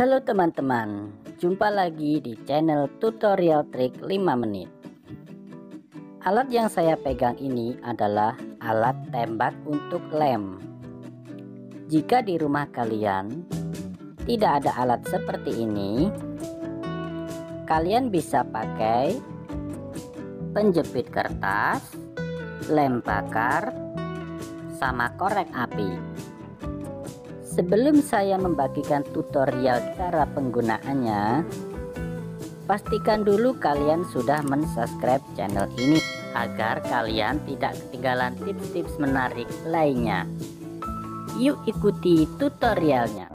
Halo teman-teman, jumpa lagi di channel tutorial trik 5 menit. Alat yang saya pegang ini adalah alat tembak untuk lem. Jika di rumah kalian tidak ada alat seperti ini, kalian bisa pakai penjepit kertas, lem bakar, sama korek api. Sebelum saya membagikan tutorial cara penggunaannya, pastikan dulu kalian sudah mensubscribe channel ini agar kalian tidak ketinggalan tips-tips menarik lainnya. Yuk ikuti tutorialnya.